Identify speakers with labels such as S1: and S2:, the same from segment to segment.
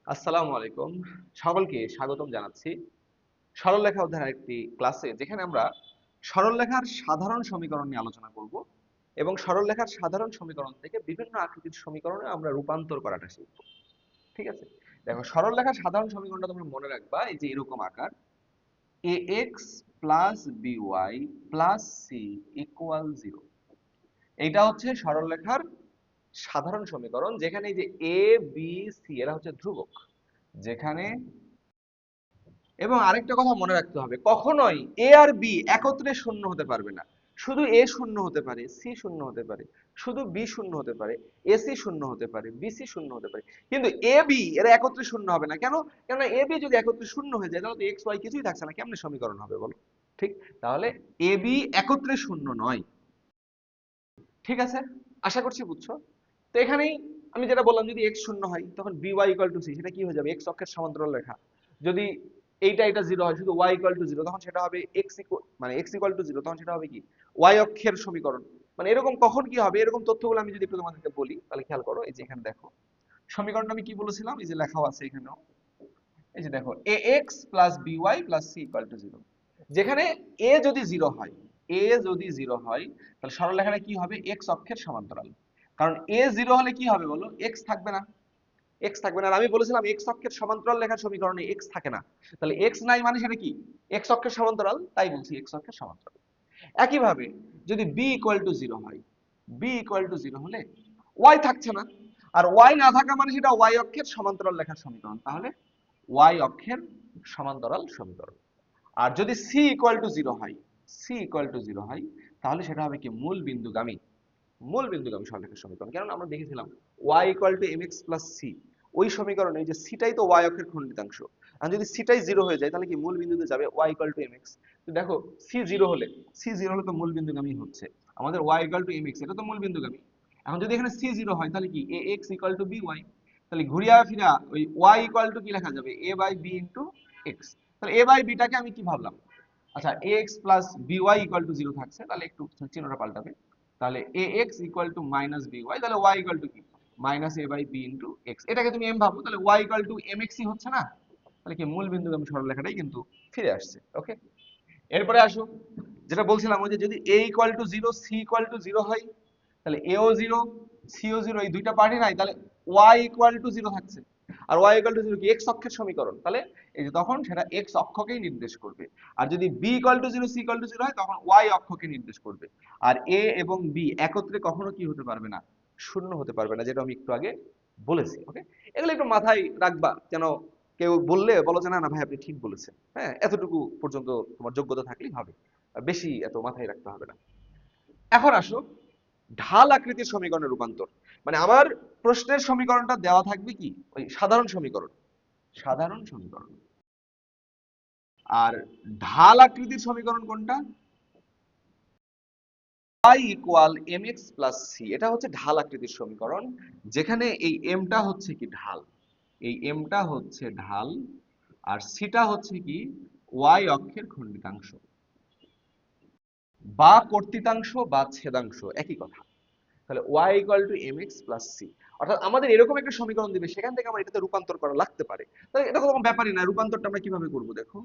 S1: আসসালামু আলাইকুম। সকলকে স্বাগতম জানাচ্ছি সরলরেখা অধ্যায়ের একটি ক্লাসে, যেখানে আমরা সরলরেখার সাধারণ সমীকরণ নিয়ে আলোচনা করব এবং সরলরেখার সাধারণ সমীকরণ থেকে বিভিন্ন আকৃতির সমীকরণে আমরা রূপান্তর করাটা শিখব। ঠিক আছে? দেখো, সরলরেখার সাধারণ সমীকরণটা তোমরা মনে রাখবা, এই যে এরকম আকার ax by c equal 0। এইটা হচ্ছে সরলরেখার সাধারণ সমীকরণ, যেখানে এই যে a b c এরা হচ্ছে ধ্রুবক, যেখানে এবং আরেকটা কথা মনে রাখতে হবে, কখনোই এ আর বি একত্রে শূন্য হতে পারবে না। শুধু এ শূন্য হতে পারে, সি শূন্য হতে পারে, শুধু বি শূন্য হতে পারে, এসি শূন্য হতে পারে, বিসি শূন্য হতে পারে, কিন্তু এ বি এরা একত্রে শূন্য হবে না। কেন? কেননা এ বি যদি একত্রে শূন্য হয়ে যায় তাহলে তো এক্স ওয়াই কিছুই থাকছে না, কেমনে সমীকরণ হবে বলো? ঠিক, তাহলে এ বি একত্রে শূন্য নয়। ঠিক আছে, আশা করছি বুঝছো। তো এখানেই আমি যেটা বললাম, যদি এক্স শূন্য হয় তখন b y equal to c, সেটা কি হয়ে যাবে? এক্স অক্ষের সমান্তরাল রেখা। যদি এটা জিরো হয়, শুধু ওয়াই ইকুয়াল টু জিরো, তখন সেটা হবে এক্স ইকুয়াল টু জিরো, তখন সেটা হবে কি? ওয়াই অক্ষের সমীকরণ। মানে এরকম কখন কি হবে, এরকম তথ্যগুলো আমি যদি একটু তোমাদেরকে বলি তাহলে খেয়াল করো। এই যে এখানে দেখো সমীকরণটা আমি কি বলেছিলাম, এই যে লেখাও আছে এখানেও। এই যে দেখো, A X plus B Y plus C equal to zero. যেখানে এ যদি জিরো হয়, এ যদি জিরো হয় তাহলে সরলরেখাটা কি হবে? এক্স অক্ষের সমান্তরাল। কারণ এ জিরো হলে কি হবে বলো? এক্স থাকবে না। এক্স থাকবে না, আর আমি বলেছিলাম এক্স অক্ষের সমান্তরাল রেখার সমীকরণে এক্স থাকে না। তাহলে এক্স নাই মানে সেটা কি? এক্স অক্ষের সমান্তরাল, তাই বলছি এক্স অক্ষের সমান্তরাল। একইভাবে যদি বি ইকুয়াল টু জিরো হয়, বি ইকুয়াল টু জিরো হলে ওয়াই থাকছে না, আর ওয়াই না থাকা মানে সেটা ওয়াই অক্ষের সমান্তরাল রেখার সমীকরণ, তাহলে ওয়াই অক্ষের সমান্তরাল সমীকরণ। আর যদি সি ইকুয়াল টু জিরো হয়, সি ইকুয়াল টু জিরো হয়, তাহলে সেটা হবে কি? মূল বিন্দুগামী, মূল বিন্দুগামী সরলরেখার সমীকরণ। কারণ আমরা দেখেছিলাম y equal to mx plus c, ওই সমীকরণে এই যে সিটাই তো y অক্ষের খণ্ডিতাংশ। আর যদি সিটাই জিরো হয়ে যায় তাহলে কি মূল বিন্দুতে যাবে y ইকুয়াল টু mx। তো দেখো, সি জিরো হলে তো মূল বিন্দুগামী হচ্ছে আমাদের y ইকুয়াল টু mx, এটা তো মূল বিন্দুগামী। এখন যদি এখানে সি জিরো হয় তাহলে কি ax ইকুয়াল টু by, তাহলে ঘুরিয়া ফিরা ওই y ইকুয়াল টু কি লেখা যাবে? a by b into x। তাহলে a বাই b টাকে আমি কি ভাবলাম? আচ্ছা, ax plus by equal to zero থাকছে, তাহলে একটু চিহ্নটা পাল্টাবে। তাহলে ax equal to minus by, তাহলে y ইকুয়াল টু কি? Minus a by b into x। এটাকে তুমি m ভাবো, তাহলে y ইকুয়াল টু mx ই হচ্ছে না? তাহলে কি মূল বিন্দুগামী সরলরেখাটাই কিন্তু ফিরে আসছে। ওকে, এরপরে আসো, যেটা বলছিলাম ওই যে যদি a equal to zero, c equal to zero হয়, তাহলে a ও জিরো, c ও জিরো, এই দুইটা পার্টি নাই, তাহলে y ইকুয়াল টু জিরো থাকছে। আর y ইকুয়াল টু জিরো কি? x অক্ষের সমীকরণ, তাহলে এই যে তখন সেটা x অক্ষকেই নির্দেশ করবে। আর যদি b equal to zero, c equal to zero হয়, তখন y অক্ষকে নির্দেশ করবে। আর a এবং b একত্রে কখনো কি হতে পারবে না? শূন্য হতে পারবে না, যেটা আমি একটু আগে বলেছি। ওকে, এগুলো একটু মাথায় রাখবা, যেন কেউ বললে বলো যে না না ভাই আপনি ঠিক বলেছেন। হ্যাঁ, এতটুকু পর্যন্ত তোমার যোগ্যতা থাকলেই হবে, বেশি এত মাথায় রাখতে হবে না। এখন আসো ঢাল আকৃতির সমীকরণের রূপান্তর। মানে আমার প্রশ্নের সমীকরণটা দেওয়া থাকবে কি? ওই সাধারণ সমীকরণ, সাধারণ সমীকরণ। আর ঢাল আকৃতির সমীকরণ কোনটা? y equal mx plus c, এটা হচ্ছে ঢাল আকৃতির সমীকরণ, যেখানে এই mটা হচ্ছে কি? ঢাল। এই mটা হচ্ছে ঢাল, আর cটা হচ্ছে কি? y অক্ষের খণ্ডিতাংশ বা কর্তৃতাংশ বা ছেদাংশ, একই কথা। তাহলে y equal to mx plus c, অর্থাৎ আমাদের এরকম একটা সমীকরণ দিবে, সেখান থেকে আমার এটাতে রূপান্তর করা লাগতে পারে। তাহলে এটা কোনো ব্যাপারই না, রূপান্তরটা আমরা কিভাবে করব দেখো।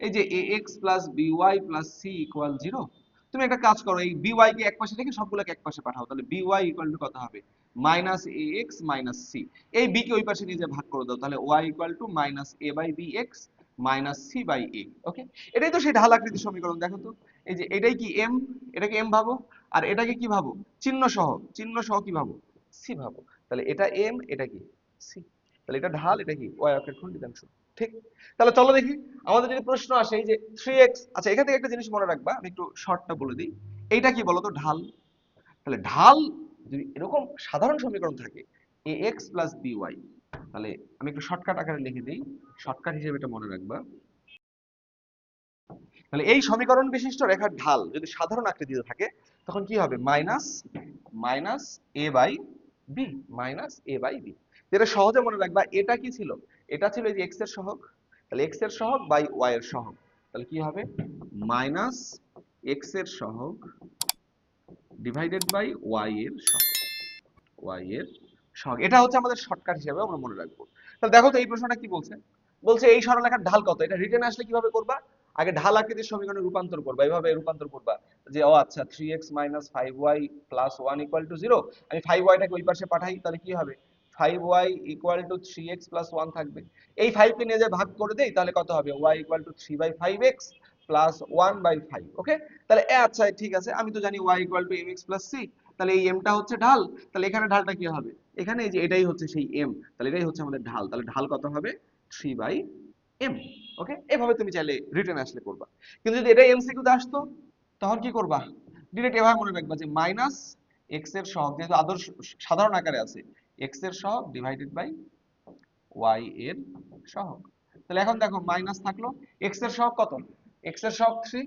S1: এই যে ax plus by plus c equal 0, তুমি একটা কাজ করো, এই by কে একপাশে রেখে সবগুলোকে একপাশে পাঠাও, তাহলে by ইকুয়াল টু কত হবে? Minus ax minus c। এই b কে ওই পাশে নিয়ে যা ভাগ করে দাও, তাহলে y equal to minus a by bx minus c by a। Okay, এটাই তো সেই ঢাল আকৃতির সমীকরণ। দেখো তো, এই যে এটাই কি m, এটাকে m ভাবো, আর এটাকে কি ভাবো? চিহ্ন সহ, চিহ্ন সহ কি ভাবো? c ভাবো। তাহলে এটা m, এটা কি? c। তাহলে এটা ঢাল, এটা কি? y অক্ষের খণ্ডিতাংশ। ঠিক, তাহলে চলো দেখি আমাদের যদি প্রশ্ন আসে এই যে 3x, আচ্ছা এখান থেকে একটা জিনিস মনে রাখবা, আমি একটু শর্টটা বলে দিই। এইটা কি বলতো? ঢাল। তাহলে ঢাল যদি এরকম সাধারণ সমীকরণ থাকে ax প্লাস by, তাহলে আমি একটু শর্টকাট আকারে লিখে দিই, শর্টকাট হিসেবে এটা মনে রাখবা। তাহলে এই সমীকরণ বিশিষ্ট রেখার ঢাল যদি সাধারণ আকৃতিতে থাকে তখন কি হবে? Minus minus a by b, minus a by b। যেটা সহজে মনে রাখবা, এটা কি ছিল? এটা ছিল এই যে x এর সহগ, তাহলে x এর সহগ বাই y এর সহগ, তাহলে কি হবে? মাইনাস x এর সহগ ডিভাইডেড বাই y এর সহগ, y এর সহগ, এটা হচ্ছে আমাদের শর্টকাট হিসেবে আমরা মনে রাখবো। তাহলে দেখো তো এই প্রশ্নটা কি বলছে, বলছে এই সরলরেখার ঢাল কত, এটা রিটেন আসলে কিভাবে করবা, আগে ঢাল আকৃতির সমীকরণে রূপান্তর করবা, এইভাবে রূপান্তর করবা যে ও আচ্ছা 3x - 5y + 1 = 0, আমি 5y টাকে ওই পাশে পাঠাই, তাহলে কি হবে 5y = 3x + 1 থাকবে, এই 5 কে নিয়ে যে ভাগ করে দেই তাহলে কত হবে y = 3/5x + 1/5। ওকে, তাহলে আচ্ছা ঠিক আছে, আমি তো জানি y = mx + c, তাহলে এই m টা হচ্ছে ঢাল, তাহলে এখানে ঢালটা কি হবে, এখানে এই যে এটাই হচ্ছে সেই m, তাহলে এটাই হচ্ছে আমাদের ঢাল, তাহলে ঢাল কত হবে 3/m। ওকে, এভাবে তুমি চাইলে রিটেন আসলে করবা, কিন্তু যদি এটা এমসিকিউতে আসতো তখন কি করবা, ডিরেক্ট এভাবে মনে রাখবা যে মাইনাস এক্স এর সহগ, যেহেতু আদর্শ সাধারণ আকারে আছে, এক্স এর সহগ ডিভাইডেড বাই ওয়াই এর সহগ। তাহলে এখন দেখো মাইনাস থাকলো, এক্স এর সহগ কত, এক্স এর সহগ 3,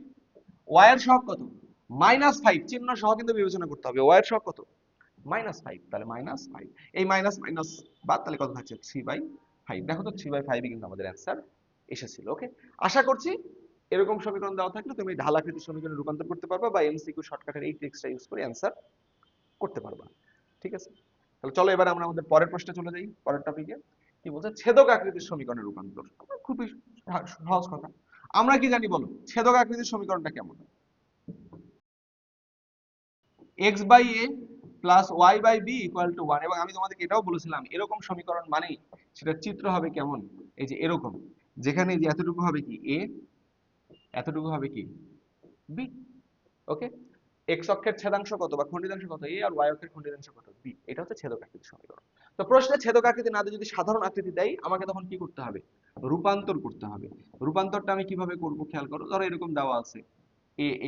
S1: ওয়াই এর সহগ কত -5, চিহ্ন সহ কিন্তু বিবেচনা করতে হবে, ওয়াই এর সহগ কত -5, তাহলে -5, এই মাইনাস মাইনাস বাদ, তাহলে কত থাকছে 3/5। দেখো তো 3/5 কিন্তু আমাদের অ্যান্সার এসেছিল। ওকে, আশা করছি এরকম সমীকরণ দেওয়া থাকলে তুমি ঢাল আকৃতির সমীকরণে রূপান্তর করতে পারবা বা এমসিকিউ শর্টকাটের এই ট্রিক্সটা ইউজ করে অ্যান্সার করতে পারবা। ঠিক আছে, তাহলে চলো এবার আমরা আমাদের পরের প্রশ্নে চলে যাই, পরের টপিকে কি বলছে, ছেদক আকৃতির সমীকরণে রূপান্তর। খুবই সহজ কথা, আমরা কি জানি বলো ছেদক আকৃতির সমীকরণটা কেমন, x/a প্লাস y/b = 1, এবং আমি তোমাদেরকে এটাও বলেছিলাম এরকম সমীকরণ মানেই সেটা চিত্র হবে কেমন, এই যে এরকম, যেখানে যে এতটুকু হবে কি a, এতটুকু হবে কি b। ওকে, x অক্ষের ছেদাংশ কত বা খণ্ডিতাংশ কত a, আর y অক্ষের খণ্ডিতাংশ কত b, এটা হচ্ছে ছেদক আকৃতির সমীকরণ। তো প্রশ্নে ছেদক আকৃতি না দিয়ে যদি সাধারণ আকৃতি দেয়, আমাকে তখন কি করতে হবে, রূপান্তর করতে হবে। রূপান্তরটা আমি কিভাবে করব খেয়াল করো, ধরো এরকম দেওয়া আছে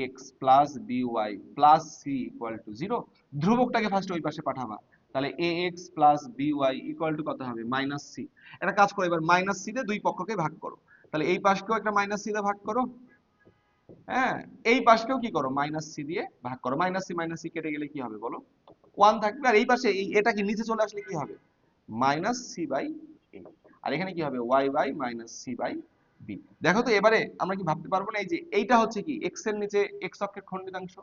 S1: ax plus by plus c = 0, ধ্রুবকটাকে first ওই পাশে পাঠাবা, তাহলে ax plus by = কত হবে -c। একটা কাজ করো, এবার -c দিয়ে দুই পক্ষকে ভাগ করো, তাহলে এই পাশকেও একটা -c দিয়ে ভাগ করো, হ্যাঁ এই পাশকেও কি করো -c দিয়ে ভাগ করো, -c কেটে গেলে কি হবে বলো 1 থাকবে, আর এই পাশে এই এটা কি নিচে চলে আসলে কি হবে -c/a, আর এখানে কি হবে y/-c/b। দেখো তো এবারে আমরা কি ভাবতে পারবো না, এই যে এইটা হচ্ছে কি x এর নিচে x অক্ষের খণ্ডিতাংশ,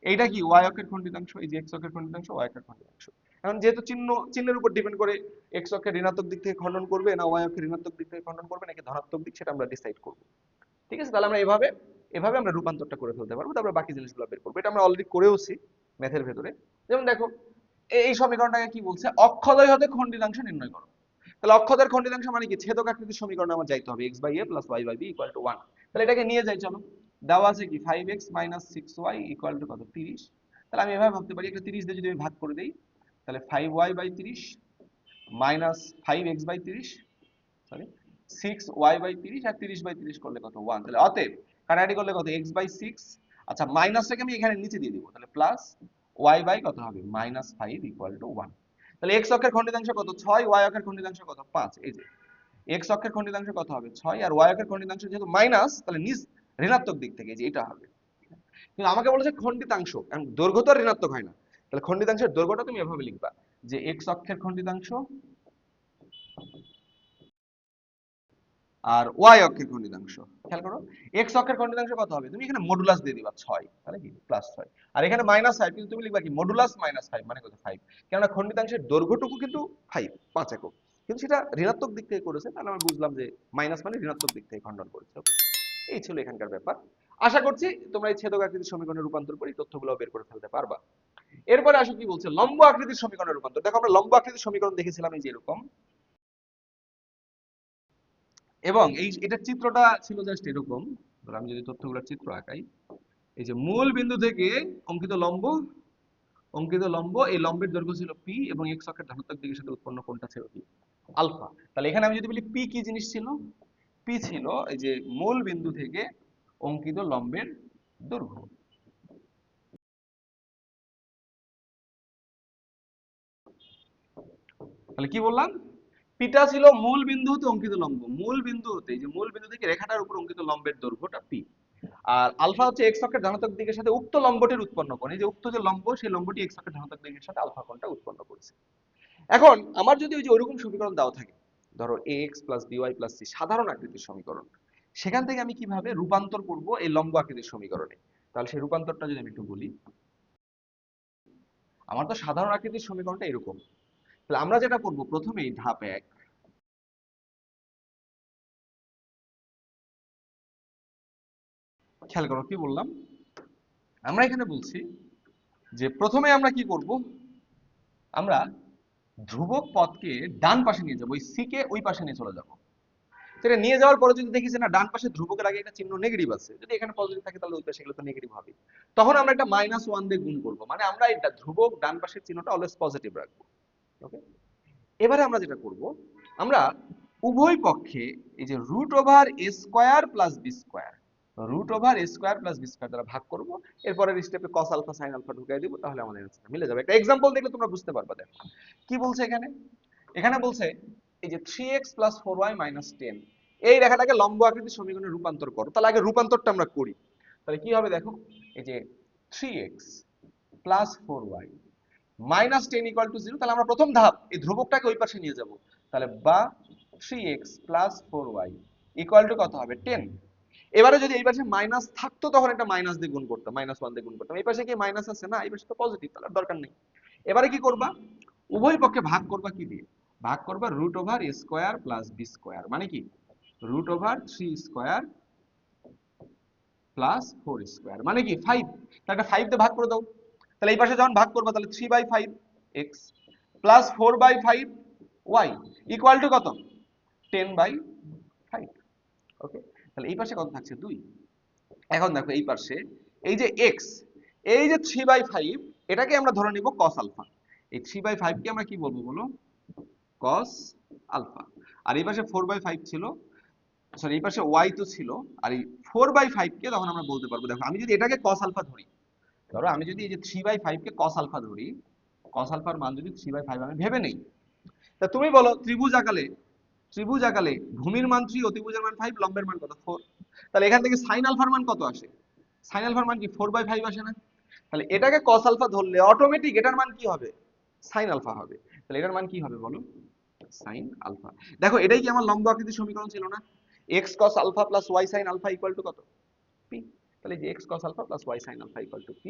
S1: এইটা কি y অক্ষের খণ্ডিতাংশ, এই যে x অক্ষের খণ্ডিতাংশ y অক্ষের খণ্ডিতাংশ। এখন যেহেতু চিহ্নের উপর ডিপেন্ড করে x অক্ষের ঋণাত্মক দিক থেকে খণ্ডন করবে না y অক্ষের ঋণাত্মক দিক থেকে খণ্ডন করবে নাকি ধনাত্মক দিক, সেটা আমরা ডিসাইড করব। ঠিক আছে, তাহলে আমরা এভাবে এভাবে আমরা রূপান্তরটা করে ফেলতে পারবো, তারপর বাকি জিনিসগুলো বের করবো, এটা আমরা অলরেডি করেওছি ম্যাথের ভেতরে। যেমন দেখো এই সমীকরণটাকে কি বলছে, অক্ষদ্বয় হতে খণ্ডিতাংশ নির্ণয় করো, তাহলে অক্ষদের খণ্ডিতাংশ মানে কি ছেদক আকৃতির সমীকরণে আমার যাইতে হবে x/a plus y/b = 1, তাহলে এটাকে নিয়ে যাই চলো, দেওয়া আছে কি 5x - 6y = কত 30, তাহলে আমি এভাবে ভাবতে পারি, একটা 30 দিয়ে যদি আমি ভাগ করে দেই তাহলে 5y/30 minus 5x/30, sorry 6y/30, আর 30/30 করলে কত 1, তাহলে অতএব কাটাকাটি করলে কত x/6, আচ্ছা মাইনাসটাকে আমি এখানে নিচে দিয়ে দিব, তাহলে প্লাস y/ কত হবে -5 = 1। তাহলে x অক্ষের খণ্ডিতাংশ কত 6, y অক্ষের খণ্ডিতাংশ কত 5, এই যে x অক্ষের খণ্ডিতাংশ কত হবে 6, আর y অক্ষের খণ্ডিতাংশ যেহেতু মাইনাস, তাহলে নিচ ঋণাত্মক দিক থেকে যে এটা হবে, কিন্তু আমাকে বলেছে খণ্ডিতাংশ, কারণ দৈর্ঘ্য তো আর ঋণাত্মক হয় না, তাহলে খণ্ডিতাংশের দৈর্ঘ্যটা তুমি এভাবে লিখবা যে x অক্ষের খণ্ডিতাংশ আর y অক্ষের খণ্ডিতাংশ। খেয়াল করো x অক্ষের খণ্ডিতাংশ কত হবে, তুমি এখানে মডুলাস দিয়ে দিবা 6, তাহলে কি +6, আর এখানে -5, কিন্তু তুমি লিখবা কি মডুলাস -5 মানে কত 5, কেননা খণ্ডিতাংশের দৈর্ঘ্যটুকু কিন্তু 5 একক, কিন্তু সেটা ঋণাত্মক দিক থেকে করেছে, তাহলে আমরা বুঝলাম যে মাইনাস মানে ঋণাত্মক দিক থেকে খণ্ডন করেছে। ওকে, এই ছিল এখানকার ব্যাপার। আশা করছি তোমরা এই ছেদক আকৃতির সমীকরণে রূপান্তর করে এই তথ্যগুলো বের করে ফেলতে পারবা। এরপরে আসো কি বলছে, লম্ব আকৃতির সমীকরণে রূপান্তর। দেখো আমরা লম্ব আকৃতির সমীকরণ দেখেছিলাম এই যে এরকম, এবং এই এটার চিত্রটা ছিল জাস্ট এরকম, ধর আমি যদি তথ্যগুলোর চিত্র আঁকাই, এই যে মূল বিন্দু থেকে অঙ্কিত লম্ব, এই লম্বের দৈর্ঘ্য ছিল p, এবং x অক্ষের ধনাত্মক দিকের সাথে উৎপন্ন কোণটা ছিল কি আলফা। তাহলে এখানে আমি যদি বলি p কি জিনিস ছিল, p ছিল এই যে মূল বিন্দু থেকে অঙ্কিত লম্বের দৈর্ঘ্য। তাহলে কি বললাম, পিটা ছিল মূল বিন্দু হতে অঙ্কিত লম্ব, মূল বিন্দু হতে এই যে মূল বিন্দু থেকে রেখাটার উপর অঙ্কিত লম্বের দৈর্ঘ্যটা p, আর আলফা হচ্ছে x অক্ষের ধনাত্মক দিকের সাথে উক্ত লম্বটির উৎপন্ন কোণ, এই যে উক্ত যে লম্ব সেই লম্বটি x অক্ষের ধনাত্মক দিকের সাথে আলফা কোণটা উৎপন্ন করেছে। এখন আমার যদি ওই যে ওইরকম সমীকরণ দেওয়া থাকে, ধরো ax + by + c সাধারণ আকৃতির সমীকরণ, সেখান থেকে আমি কিভাবে রূপান্তর করব এই লম্ব আকৃতির সমীকরণে, তাহলে সেই রূপান্তরটা যদি আমি একটু বলি, আমার তো সাধারণ আকৃতির সমীকরণটা এরকম, তাহলে আমরা যেটা করব প্রথমেই ধাপ 1, খেয়াল করো কি বললাম। আমরা এখানে বলছি যে প্রথমে আমরা কি করব, আমরা ধ্রুবক পদকে ডান পাশে নিয়ে যাবো, ওই সি কে ওই পাশে নিয়ে চলে যাবো। সেটা নিয়ে যাওয়ার পরে যদি দেখি যে না ডান পাশে ধ্রুবকের আগে একটা চিহ্ন নেগেটিভ আছে, যদি এখানে পজিটিভ থাকে তাহলে ওই পাশে গেলে তো নেগেটিভ হবে, তখন আমরা একটা -1 দিয়ে গুণ করব, মানে আমরা এটা ধ্রুবক ডান পাশের চিহ্নটা অলওয়েজ পজিটিভ রাখবো। ওকে, এবারে আমরা যেটা করব, আমরা উভয় পক্ষে এই যে √a² + b², √a² + b² দ্বারা ভাগ করব, এরপরের স্টেপে cos আলফা sin আলফা ঢুকাই দিব, তাহলে আমাদের অ্যান্সারটা মিলে যাবে। একটা এক্সাম্পল দেখলে তোমরা বুঝতে পারবা। দেখো কি বলছে এখানে, এখানে বলছে এই যে 3x + 4y - 10, এই রেখাটাকে লম্ব আকৃতির সমীকরণে রূপান্তর করো। তাহলে আগে রূপান্তরটা আমরা করি। তাহলে কি হবে দেখো, এই যে 3x + 4y -10 = 0, তাহলে আমরা প্রথম ধাপ এই ধ্রুবকটাকে ওই পাশে নিয়ে যাব। তাহলে বা 3x + 4y = কত হবে 10। এবারে যদি এই পাশে মাইনাস থাকতো তখন একটা মাইনাস দিয়ে গুণ করতাম, -1 দিয়ে গুণ করতাম। এই পাশে কি মাইনাস আছে? না, এই পাশে তো পজিটিভ, তাহলে দরকার নেই। এবারে কি করবা, উভয় পক্ষে ভাগ করবা কি দিয়ে, ভাগ করবা √a² + b², মানে কি √3² + 4², মানে কি 5। তাহলে একটা 5 দিয়ে ভাগ করে দাও। তাহলে এই পাশে যখন ভাগ করবা তাহলে 3/5x + 4/5y = কত 10/5। ওকে, তাহলে এই পাশে কত থাকছে 2। এখন দেখো এই পাশে এই যে x, এই যে 3/5, এটাকে আমরা ধরে নিব cos আলফা। এই 3/5 কে আমরা কি বলবো বলো, cos আলফা। আর এই পাশে 4/5 ছিল, সরি এই পাশে y তো ছিল, আর এই 4/5 কে তখন আমরা বলতে পারবো, দেখো আমি যদি এটাকে cos আলফা ধরি, ধরো আমি যদি এই যে 3/5 কে cos আলফা ধরি, cos আলফার মান যদি 3/5 আমি ভেবে নেই, তা তুমি বলো ত্রিভুজ আকালে ভূমির মান 3, অতিভুজের মান 5, লম্বের মান কত 4। তাহলে এখান থেকে sin আলফার মান কত আসে, sin আলফার মান কি 4/5 আসে না? তাহলে এটাকে cos আলফা ধরলে অটোমেটিক এটার মান কি হবে, sin আলফা হবে। তাহলে এটার মান কি হবে বলো, sin আলফা। দেখো এটাই কি আমার লম্ব আকৃতির সমীকরণ ছিল না, x cos alpha + y sin alpha = কত p। তাহলে যে x cos alpha + y sin alpha = p,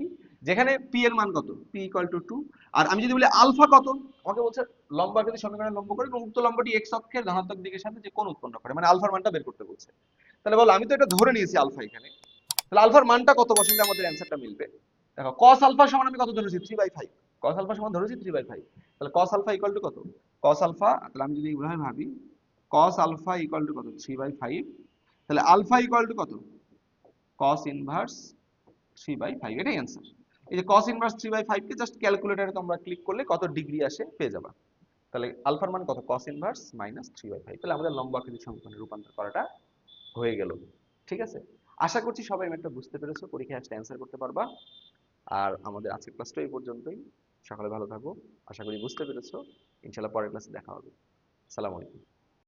S1: যেখানে p এর মান কত, p = 2। আর আমি যদি বলি আলফা কত, আমাকে বলছে লম্ব আকৃতির সমীকরণে লম্ব করে উক্ত লম্বটি x অক্ষের ধনাত্মক দিকের সাথে যে কোণ উৎপন্ন করে, মানে আলফার মানটা বের করতে বলছে। তাহলে বলো আমি তো এটা ধরে নিয়েছি আলফা এখানে, তাহলে আলফার মানটা কত বসালে আমাদের অ্যান্সারটা মিলবে। দেখো cos আলফা সমান আমি কত ধরেছি 3/5, cos আলফা সমান ধরেছি 3/5, তাহলে cos আলফা = কত, cos আলফা, তাহলে আমি যদি এইভাবে ভাবি cos আলফা = কত 3/5, তাহলে আলফা = কত cos ইনভার্স 3/5, এটাই অ্যান্সার। এই যে cos ইনভার্স 3/5 কে জাস্ট ক্যালকুলেটরে তোমরা ক্লিক করলে কত ডিগ্রি আসে পেয়ে যাবা। তাহলে আলফার মান কত cos ইনভার্স -3/5। তাহলে আমাদের লম্ব আকৃতির সমীকরণে রূপান্তর করাটা হয়ে গেল। ঠিক আছে, আশা করছি সবাই ম্যাথটা বুঝতে পেরেছো, পরীক্ষায় আসলে অ্যান্সার করতে পারবা। আর আমাদের আজকের ক্লাসটা এই পর্যন্তই। সকালে ভালো থাকো, আশা করি বুঝতে পেরেছো। ইনশাআল্লাহ পরের ক্লাসে দেখা হবে। আসসালামু আলাইকুম।